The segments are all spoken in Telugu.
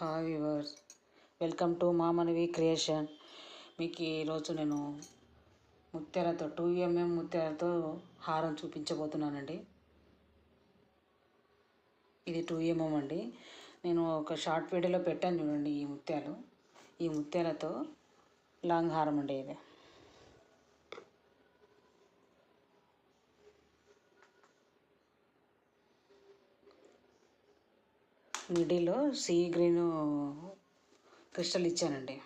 హాయ్ వ్యూవర్స్, వెల్కమ్ టు మా మనవి క్రియేషన్. మీకు ఈరోజు నేను ముత్యాలతో 2mm ముత్యాలతో హారం చూపించబోతున్నానండి. ఇది 2mm అండి. నేను ఒక షార్ట్ వీడియోలో పెట్టాను చూడండి. ఈ ముత్యాలతో లాంగ్ హారం అండి. ఇది మిడిల్లో సీ గ్రీన్ క్రిస్టల్ ఇచ్చానండి.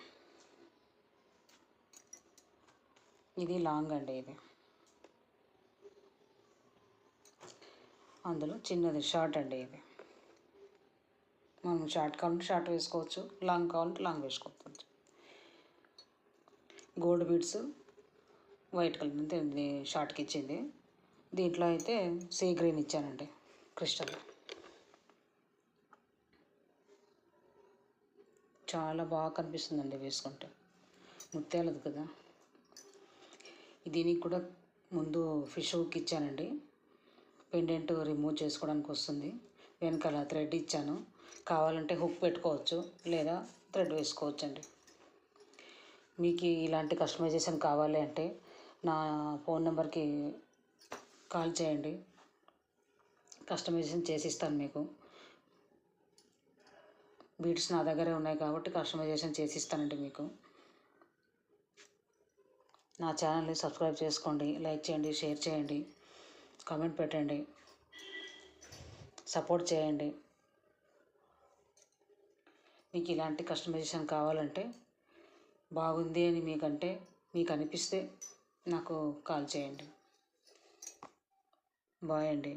ఇది లాంగ్ అండి. ఇది అందులో చిన్నది షార్ట్ అండి. ఇది మనం షార్ట్ కావాలంటే షార్ట్ వేసుకోవచ్చు, లాంగ్ కావాలంటే లాంగ్ వేసుకోవచ్చు. గోల్డ్ బీడ్స్ వైట్ కలర్ అంతే ఇది షార్ట్కి ఇచ్చింది. దీంట్లో అయితే సీ గ్రీన్ ఇచ్చానండి క్రిస్టల్. చాలా బాగా కనిపిస్తుందండి వేసుకుంటే. ముత్యాలది కదా. దీనికి కూడా ముందు ఫిష్ హుక్ ఇచ్చానండి. పెండెంట్ రిమూవ్ చేసుకోవడానికి వస్తుంది. వెనకాల థ్రెడ్ ఇచ్చాను. కావాలంటే హుక్ పెట్టుకోవచ్చు, లేదా థ్రెడ్ వేసుకోవచ్చు అండి. మీకు ఇలాంటి కస్టమైజేషన్ కావాలి అంటే నా ఫోన్ నెంబర్కి కాల్ చేయండి, కస్టమైజేషన్ చేసి ఇస్తాను మీకు. బీడ్స్ నా దగ్గరే ఉన్నాయి కాబట్టి కస్టమైజేషన్ చేసి ఇస్తానండి మీకు. నా ఛానల్ని సబ్స్క్రైబ్ చేసుకోండి, లైక్ చేయండి, షేర్ చేయండి, కామెంట్ పెట్టండి, సపోర్ట్ చేయండి. మీకు ఇలాంటి కస్టమైజేషన్ కావాలంటే, బాగుంది అని మీకు అనిపిస్తే నాకు కాల్ చేయండి. బాయ్ అండి.